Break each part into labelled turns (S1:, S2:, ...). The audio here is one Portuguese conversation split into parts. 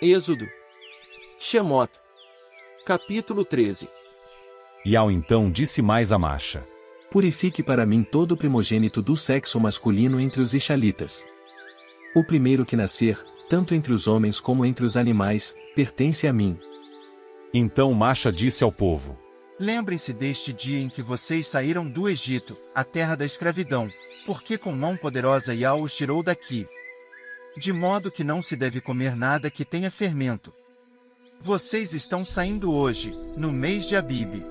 S1: Êxodo. Shemot. Capítulo 13.
S2: Iau então disse mais a Masha:
S3: Purifique para mim todo o primogênito do sexo masculino entre os Israelitas. O primeiro que nascer, tanto entre os homens como entre os animais, pertence a mim.
S2: Então Masha disse ao povo:
S4: Lembrem-se deste dia em que vocês saíram do Egito, a terra da escravidão, porque com mão poderosa Iau os tirou daqui. De modo que não se deve comer nada que tenha fermento. Vocês estão saindo hoje, no mês de Abibe.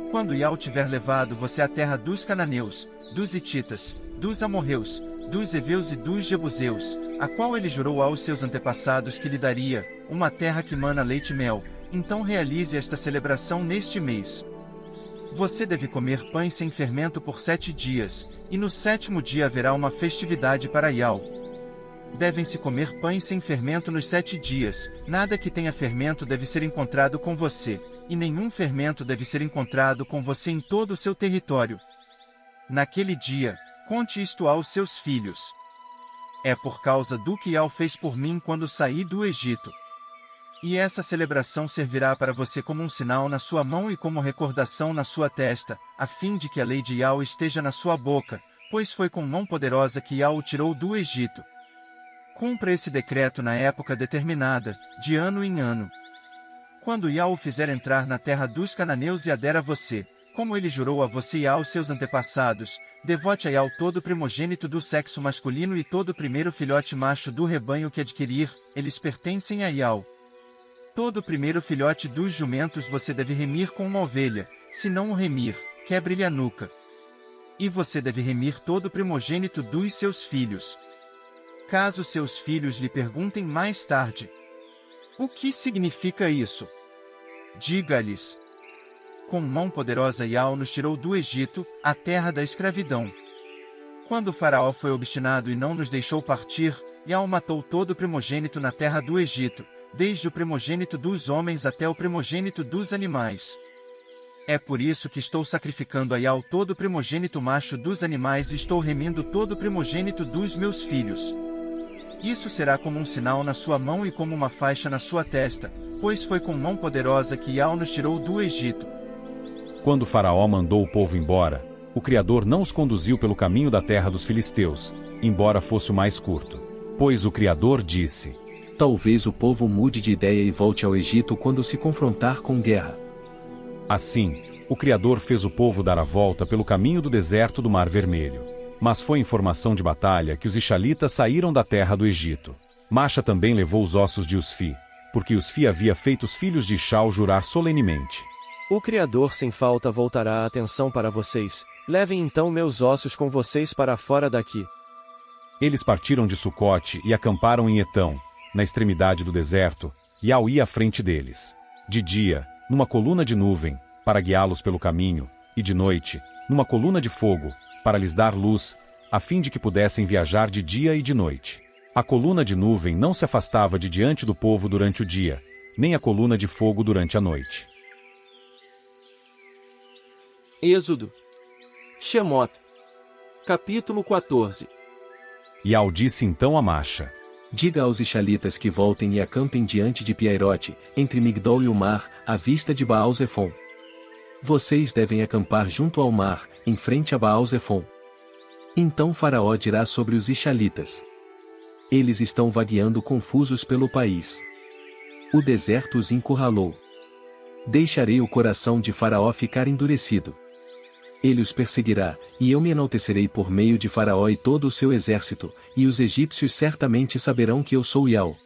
S4: Quando Iau tiver levado você à terra dos cananeus, dos hititas, dos amorreus, dos heveus e dos jebuseus, a qual ele jurou aos seus antepassados que lhe daria, uma terra que mana leite e mel, então realize esta celebração neste mês. Você deve comer pães sem fermento por 7 dias, e no 7º dia haverá uma festividade para Iau. Devem-se comer pães sem fermento nos 7 dias, nada que tenha fermento deve ser encontrado com você, e nenhum fermento deve ser encontrado com você em todo o seu território. Naquele dia, conte isto aos seus filhos. É por causa do que Iau fez por mim quando saí do Egito. E essa celebração servirá para você como um sinal na sua mão e como recordação na sua testa, a fim de que a lei de Iau esteja na sua boca, pois foi com mão poderosa que Iau o tirou do Egito. Cumpra esse decreto na época determinada, de ano em ano. Quando Iau o fizer entrar na terra dos cananeus e a der a você, como ele jurou a você e aos seus antepassados, devote a Iau todo primogênito do sexo masculino e todo primeiro filhote macho do rebanho que adquirir, eles pertencem a Iau. Todo primeiro filhote dos jumentos você deve remir com uma ovelha, se não o remir, quebre-lhe a nuca. E você deve remir todo primogênito dos seus filhos. Caso seus filhos lhe perguntem mais tarde: o que significa isso? Diga-lhes: com mão poderosa Iau nos tirou do Egito, a terra da escravidão. Quando o faraó foi obstinado e não nos deixou partir, Iau matou todo o primogênito na terra do Egito, desde o primogênito dos homens até o primogênito dos animais. É por isso que estou sacrificando a Iau todo o primogênito macho dos animais e estou remindo todo o primogênito dos meus filhos. Isso será como um sinal na sua mão e como uma faixa na sua testa, pois foi com mão poderosa que Iau nos tirou do Egito.
S2: Quando o faraó mandou o povo embora, o Criador não os conduziu pelo caminho da terra dos filisteus, embora fosse o mais curto. Pois o Criador disse:
S3: Talvez o povo mude de ideia e volte ao Egito quando se confrontar com guerra.
S2: Assim, o Criador fez o povo dar a volta pelo caminho do deserto do Mar Vermelho. Mas foi em formação de batalha que os Ixalitas saíram da terra do Egito. Masha também levou os ossos de Usfi, porque Usfi havia feito os filhos de Ishau jurar solenemente:
S5: O Criador sem falta voltará a atenção para vocês. Levem então meus ossos com vocês para fora daqui.
S2: Eles partiram de Sucote e acamparam em Etão, na extremidade do deserto, e Iau ia à frente deles. De dia, numa coluna de nuvem, para guiá-los pelo caminho, e de noite, numa coluna de fogo, para lhes dar luz, a fim de que pudessem viajar de dia e de noite. A coluna de nuvem não se afastava de diante do povo durante o dia, nem a coluna de fogo durante a noite.
S1: Êxodo. Shemot. Capítulo 14.
S2: Iau disse então a Masha:
S3: Diga aos Ixalitas que voltem e acampem diante de Piairote, entre Migdol e o mar, à vista de Baal-Zefon. Vocês devem acampar junto ao mar, em frente a Baal-Zefon. Então Faraó dirá sobre os Ixalitas: Eles estão vagueando confusos pelo país. O deserto os encurralou. Deixarei o coração de Faraó ficar endurecido. Ele os perseguirá, e eu me enaltecerei por meio de Faraó e todo o seu exército, e os egípcios certamente saberão que eu sou Iau.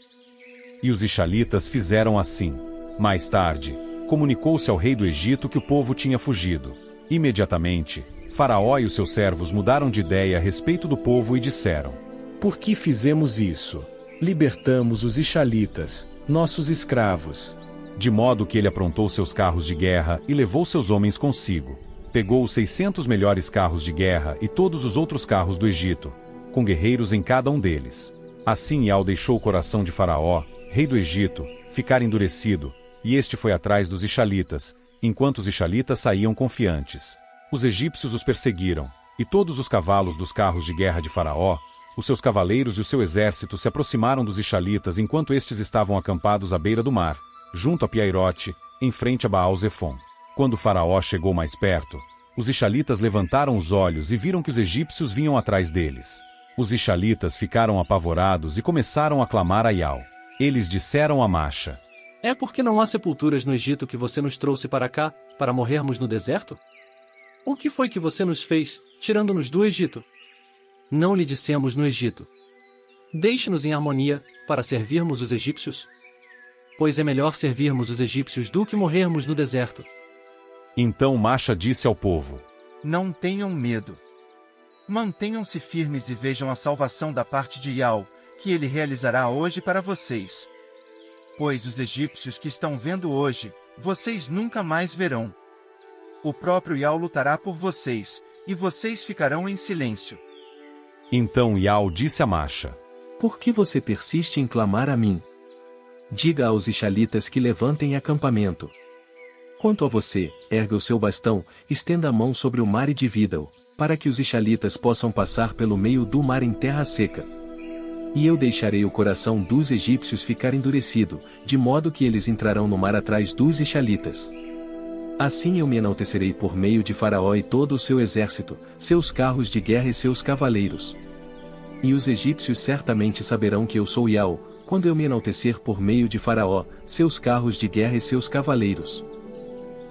S2: E os Ixalitas fizeram assim. Mais tarde, comunicou-se ao rei do Egito que o povo tinha fugido. Imediatamente, Faraó e os seus servos mudaram de ideia a respeito do povo e disseram:
S6: Por que fizemos isso? Libertamos os Ixalitas, nossos escravos.
S2: De modo que ele aprontou seus carros de guerra e levou seus homens consigo. Pegou os 600 melhores carros de guerra e todos os outros carros do Egito, com guerreiros em cada um deles. Assim Iau deixou o coração de Faraó, rei do Egito, ficar endurecido, e este foi atrás dos Ixalitas, enquanto os Ixalitas saíam confiantes. Os egípcios os perseguiram, e todos os cavalos dos carros de guerra de Faraó, Os seus cavaleiros e o seu exército se aproximaram dos Ixalitas enquanto estes estavam acampados à beira do mar, junto a Piairote, em frente a Baal-Zefon. Quando Faraó chegou mais perto, os Ixalitas levantaram os olhos e viram que os egípcios vinham atrás deles. Os Ixalitas ficaram apavorados e começaram a clamar a Iau. Eles disseram a Macha:
S3: É porque não há sepulturas no Egito que você nos trouxe para cá, para morrermos no deserto? O que foi que você nos fez, tirando-nos do Egito? Não lhe dissemos no Egito: Deixe-nos em harmonia, para servirmos os egípcios? Pois é melhor servirmos os egípcios do que morrermos no deserto.
S2: Então Macha disse ao povo:
S4: Não tenham medo. Mantenham-se firmes e vejam a salvação da parte de Iau, que ele realizará hoje para vocês. Pois os egípcios que estão vendo hoje, vocês nunca mais verão. O próprio Iau lutará por vocês, e vocês ficarão em silêncio.
S2: Então Iau disse a Macha:
S3: Por que você persiste em clamar a mim? Diga aos Ixalitas que levantem acampamento. Quanto a você, ergue o seu bastão, estenda a mão sobre o mar e divida-o, para que os Ixalitas possam passar pelo meio do mar em terra seca. E eu deixarei o coração dos egípcios ficar endurecido, de modo que eles entrarão no mar atrás dos Ixalitas. Assim eu me enaltecerei por meio de Faraó e todo o seu exército, seus carros de guerra e seus cavaleiros. E os egípcios certamente saberão que eu sou Iau, quando eu me enaltecer por meio de Faraó, seus carros de guerra e seus cavaleiros.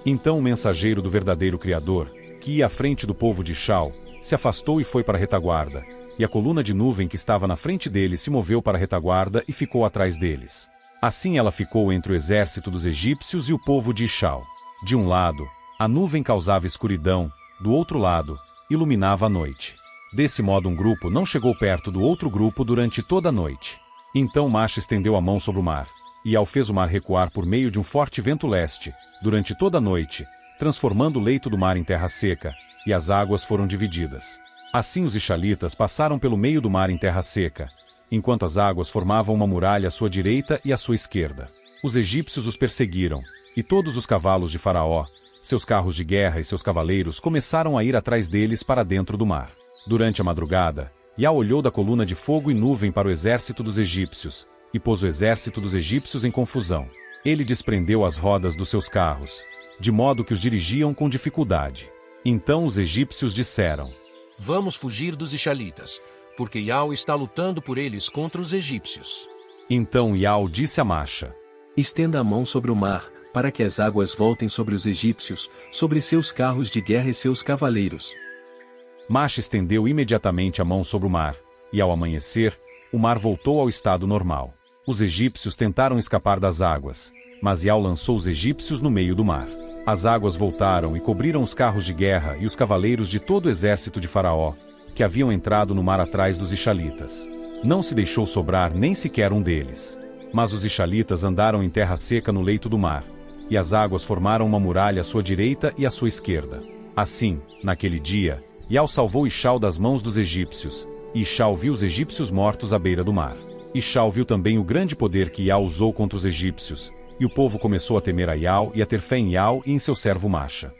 S2: Então o mensageiro do verdadeiro Criador, que ia à frente do povo de Shau, se afastou e foi para a retaguarda, e a coluna de nuvem que estava na frente dele se moveu para a retaguarda e ficou atrás deles. Assim ela ficou entre o exército dos egípcios e o povo de Shau. De um lado, a nuvem causava escuridão, do outro lado, iluminava a noite. Desse modo um grupo não chegou perto do outro grupo durante toda a noite. Então Macha estendeu a mão sobre o mar, e Iau fez o mar recuar por meio de um forte vento leste, durante toda a noite, transformando o leito do mar em terra seca, e as águas foram divididas. Assim os Ixalitas passaram pelo meio do mar em terra seca, enquanto as águas formavam uma muralha à sua direita e à sua esquerda. Os egípcios os perseguiram, e todos os cavalos de Faraó, seus carros de guerra e seus cavaleiros começaram a ir atrás deles para dentro do mar. Durante a madrugada, Iau olhou da coluna de fogo e nuvem para o exército dos egípcios, e pôs o exército dos egípcios em confusão. Ele desprendeu as rodas dos seus carros, de modo que os dirigiam com dificuldade. Então os egípcios disseram:
S7: Vamos fugir dos Ixalitas, porque Iau está lutando por eles contra os egípcios.
S2: Então Iau disse a Macha:
S3: Estenda a mão sobre o mar, para que as águas voltem sobre os egípcios, sobre seus carros de guerra e seus cavaleiros.
S2: Macha estendeu imediatamente a mão sobre o mar, e ao amanhecer, o mar voltou ao estado normal. Os egípcios tentaram escapar das águas, mas Iau lançou os egípcios no meio do mar. As águas voltaram e cobriram os carros de guerra e os cavaleiros de todo o exército de Faraó, que haviam entrado no mar atrás dos Ixalitas. Não se deixou sobrar nem sequer um deles. Mas os Ixalitas andaram em terra seca no leito do mar, e as águas formaram uma muralha à sua direita e à sua esquerda. Assim, naquele dia, Iau salvou Ixal das mãos dos egípcios, e Ixal viu os egípcios mortos à beira do mar. Ixal viu também o grande poder que Iau usou contra os egípcios, e o povo começou a temer a Iau e a ter fé em Iau e em seu servo Macha.